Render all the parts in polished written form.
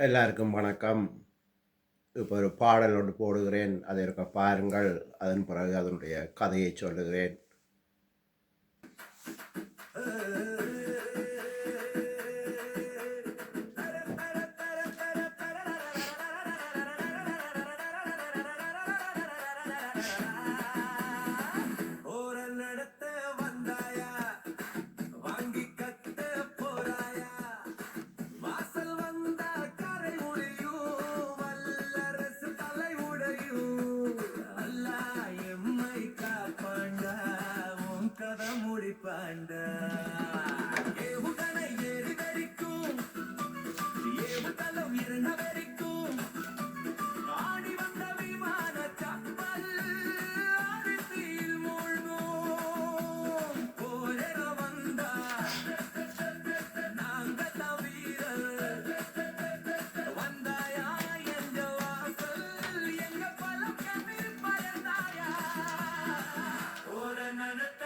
எல்லாருக்கும் வணக்கம். இப்போ ஒரு பாடல் ஒன்று போடுகிறேன். அதை இருக்க பாருங்கள். அதன் பிறகு அதனுடைய கதையை சொல்லுகிறேன். முடிப்பாண்டா ஏவுகணை எரிதரிக்கும் ஏவுதளம் இருந்தவரிக்கும் ஆடி வந்த விமான கப்பல் அரிசியில் மூழ்கும் போரிட வந்தா நாங்க தவிர வந்தாயா எங்க வாசல் எங்க பலம் கண்ணீர் பயந்தாயா ஒரு நடத்த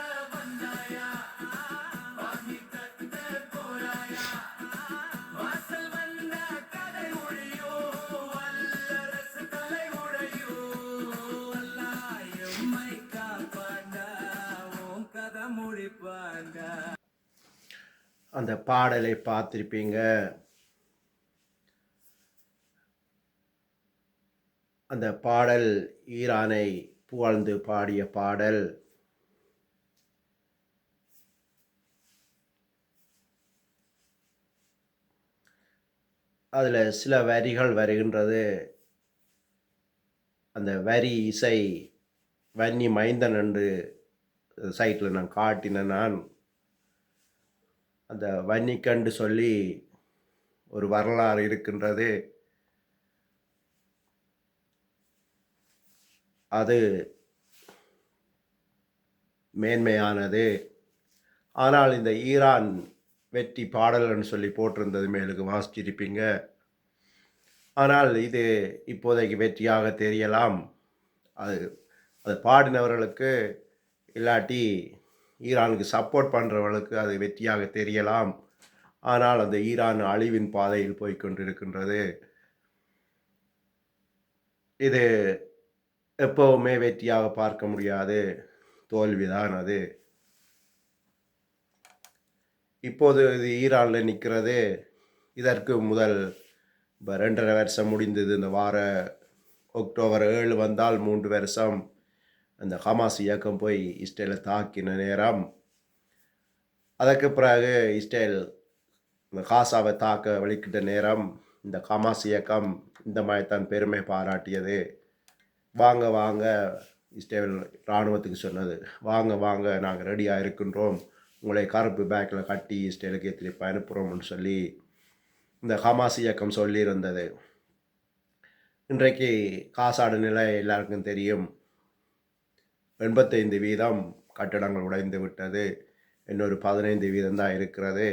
அந்த பாடலை பார்த்திருப்பீங்க. அந்த பாடல் ஈரானை புகழ்ந்து பாடிய பாடல். அதில் சில வரிகள் வருகின்றது. அந்த வரி இசை வன்னி மைந்தன் என்று சைட்டில் நான் காட்டினேன். நான் அந்த வன்னிக்கண்டு சொல்லி ஒரு வரலாறு இருக்கின்றது. அது மேன்மையானது. ஆனால் இந்த ஈரான் வெற்றி பாடல்னு சொல்லி போட்டிருந்தது மேலுக்கு வாசிச்சிருப்பீங்க. ஆனால் இது இப்போதைக்கு வெற்றியாக தெரியலாம். அது பாடினவர்களுக்கு இல்லாட்டி ஈரானுக்கு சப்போர்ட் பண்ணுறவர்களுக்கு அது வெற்றியாக தெரியலாம். ஆனால் அந்த ஈரான் அழிவின் பாதையில் போய்கொண்டிருக்கின்றது. இது எப்பவுமே வெற்றியாக பார்க்க முடியாது, தோல்விதான் அது. இப்போது இது ஈரானில் நிற்கிறது. இதற்கு முதல் இப்போ 2.5 வருஷம் முடிந்தது. இந்த வார அக்டோபர் 7 வந்தால் 3 வருஷம் அந்த ஹமாஸ் இயக்கம் போய் இஸ்ரேலை தாக்கின நேரம். அதற்கு பிறகு இஸ்ரேல் இந்த காசாவை தாக்க வலிக்கிட்ட நேரம் இந்த ஹமாஸ் இயக்கம் இந்த மாதிரி தான் பெருமை பாராட்டியது. வாங்க வாங்க, இஸ்ரேல் இராணுவத்துக்கு சொன்னது, வாங்க வாங்க நாங்கள் ரெடியாக இருக்கின்றோம், உங்களை கருப்பு பேக்கில் கட்டி இஸ்ரேலுக்கு திருப்பி அனுப்புகிறோம்னு சொல்லி இந்த ஹமாஸ் இயக்கம் சொல்லியிருந்தது. இன்றைக்கு காசாடு நிலை எல்லாருக்கும் தெரியும். 85% கட்டடங்கள் உடைந்து விட்டது. இன்னொரு 15% தான் இருக்கிறது.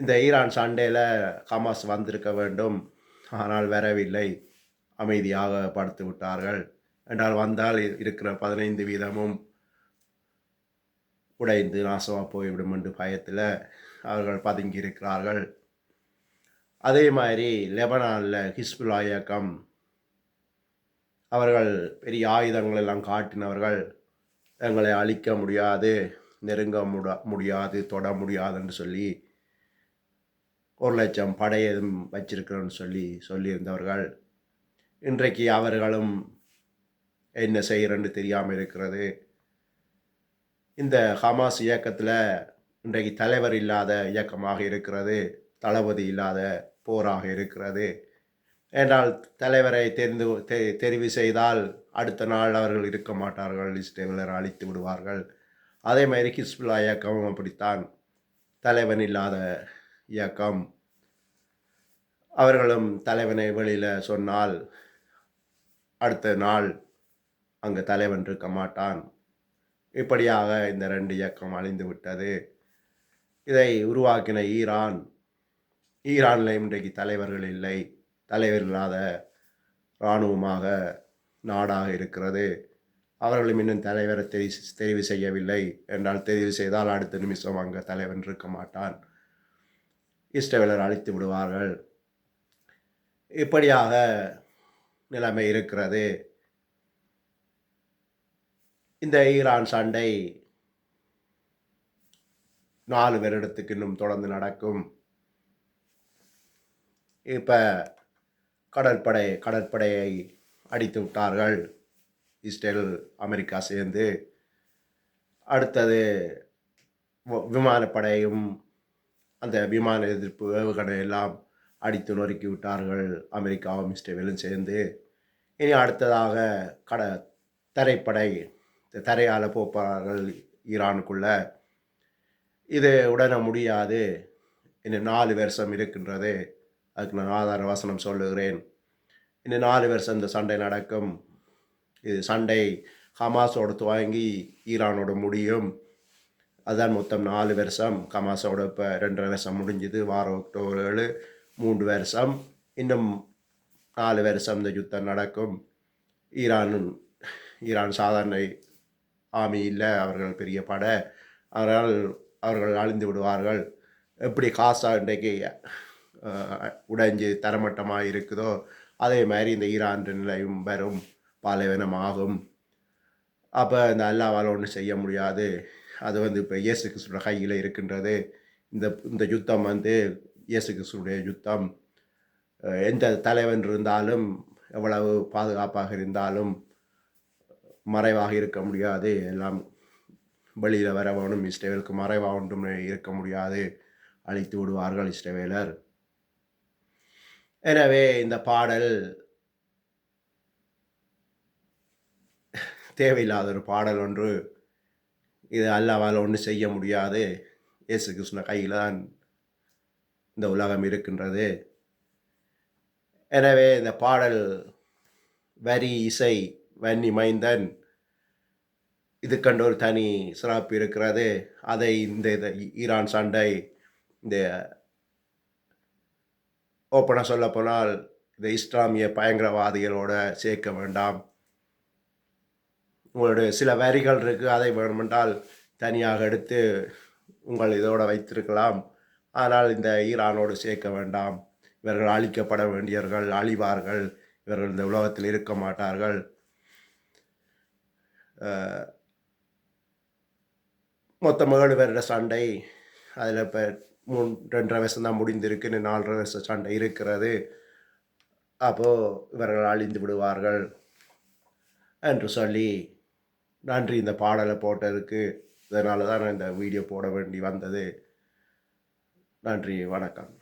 இந்த ஈரான் சண்டையில் ஹமாஸ் வந்திருக்க வேண்டும், ஆனால் வரவில்லை. அமைதியாக படுத்து விட்டார்கள். என்றால் வந்தால் இருக்கிற 15% உடைந்து நாசமாக போய்விடும் என்று பயத்தில் அவர்கள் பதுங்கி இருக்கிறார்கள். அதே மாதிரி லெபனானில் ஹிஸ்புல்லா இயக்கம், அவர்கள் பெரிய ஆயுதங்கள் எல்லாம் காட்டினவர்கள், எங்களை அழிக்க முடியாது, நெருங்க முடியாது, தொட முடியாதுன்னு சொல்லி 1,00,000 படையதும் வச்சிருக்கிறோன்னு சொல்லியிருந்தவர்கள். இன்றைக்கு அவர்களும் என்ன செய்கிறன்னு தெரியாமல் இருக்கிறது. இந்த ஹமாஸ் இயக்கத்தில் இன்றைக்கு தலைவர் இல்லாத இயக்கமாக இருக்கிறது, தளபதி இல்லாத போராக இருக்கிறது. என்றால் தலைவரை தெரிவு செய்தால் அடுத்த நாள் அவர்கள் இருக்க மாட்டார்கள், இஸ்ரேலர் அழித்து விடுவார்கள். அதே மாதிரி ஹிஸ்புல்லா இயக்கமும் அப்படித்தான், தலைவன் இல்லாத இயக்கம். அவர்களும் தலைவனை வெளியில் சொன்னால் அடுத்த நாள் அங்கே தலைவன் இருக்க மாட்டான். இப்படியாக இந்த 2 இயக்கம் அழிந்து விட்டது. இதை உருவாக்கின ஈரானில் இன்றைக்கு தலைவர்கள் இல்லை, தலைவர் இல்லாத இராணுவமாக நாடாக இருக்கிறது. அவர்களும் இன்னும் தலைவரை தெரிவு செய்யவில்லை. என்றால் தெரிவு செய்தால் அடுத்த நிமிஷம் அங்கே தலைவன் இருக்க மாட்டான், இஸ்ரேலர் அழித்து விடுவார்கள். இப்படியாக நிலைமை இருக்கிறது. இந்த ஈரான் சண்டை 4 வருடத்துக்கு இன்னும் தொடர்ந்து நடக்கும். இப்ப கடற்படையை அடித்து விட்டார்கள் இஸ்ரேல், அமெரிக்கா சேர்ந்து. அடுத்தது விமானப்படையும் அந்த விமான எதிர்ப்பு ஏவுகணை எல்லாம் அடித்து நொறுக்கி விட்டார்கள் அமெரிக்காவும் இஸ்ரேலும் சேர்ந்து. இனி அடுத்ததாக தரைப்படை தரையால் போப்பார்கள் ஈரானுக்குள்ள. இது உடனே முடியாது, இன்னும் 4 வருஷம் இருக்கின்றது. அதுக்கு நான் ஆதார வசனம் சொல்லுகிறேன். இன்னும் 4 வருஷம் இந்த சண்டை நடக்கும். இது சண்டை ஹமாஸோடு துவங்கி ஈரானோடு முடியும். அதுதான் மொத்தம் 4 வருஷம். ஹமாஸோட இப்போ 2.5 வருஷம் முடிஞ்சுது. அக்டோபர் 7, 3 வருஷம். இன்னும் 4 வருஷம் இந்த யுத்தம் நடக்கும். ஈரான் சாதாரண ஆமி இல்லை, அவர்கள் பெரிய படை. அதனால் அவர்கள் அழிந்து விடுவார்கள். எப்படி காசா இன்றைக்கு உடைஞ்சு தரமட்டமாக இருக்குதோ அதே மாதிரி இந்த ஈரான் நிலையும் வரும், பாலைவனமாகும். அப்போ இந்த அல்லாவால் ஒன்றும் செய்ய முடியாது. அது இப்போ இயேசு கிறிஸ்துவோட கையில் இருக்கின்றது. இந்த யுத்தம் இயேசு கிறிஸ்துடைய யுத்தம். எந்த தலைவன் இருந்தாலும், எவ்வளவு பாதுகாப்பாக இருந்தாலும் மறைவாக இருக்க முடியாது. எல்லாம் வெளியில் வர வேணும். இஸ்ரேலுக்கு மறைவாக ஒன்றும் இருக்க முடியாது. அழித்து விடுவார்கள் இஸ்ரேலர். எனவே இந்த பாடல் தேவையில்லாத ஒரு பாடல் ஒன்று. இது அல்லாவால் ஒன்றும் செய்ய முடியாது. இயேசு கிருஷ்ண கையில் தான் இந்த உலகம் இருக்கின்றது. எனவே இந்த பாடல் வரி, இசை வன்னி மைந்தன், இதுக்கண்டு ஒரு தனி சிறப்பு இருக்கிறது. அதை இந்த ஈரான் சண்டை, இந்த ஓப்பனாக சொல்ல போனால் இந்த இஸ்லாமிய பயங்கரவாதிகளோட சேர்க்க வேண்டாம். உங்களுடைய சில வரிகள் இருக்குது, அதை வேணுமென்றால் தனியாக எடுத்து உங்கள் இதோடு வைத்திருக்கலாம். ஆனால் இந்த ஈரானோடு சேர்க்க வேண்டாம். இவர்கள் அழிக்கப்பட வேண்டியவர்கள், அழிவார்கள். இவர்கள் இந்த உலகத்தில் இருக்க மாட்டார்கள். மொத்தம் 7 வருட சண்டை. அதில் இப்போ 2.5 வருஷம் தான் முடிந்திருக்கு. 4.5 வருஷ சண்டை இருக்கிறது. அப்போது இவர்கள் அழிந்து விடுவார்கள் என்று சொல்லி நன்றி இந்த பாடலை போட்டதுக்கு. இதனால தான் நான் இந்த வீடியோ போட வேண்டி வந்தது. நன்றி, வணக்கம்.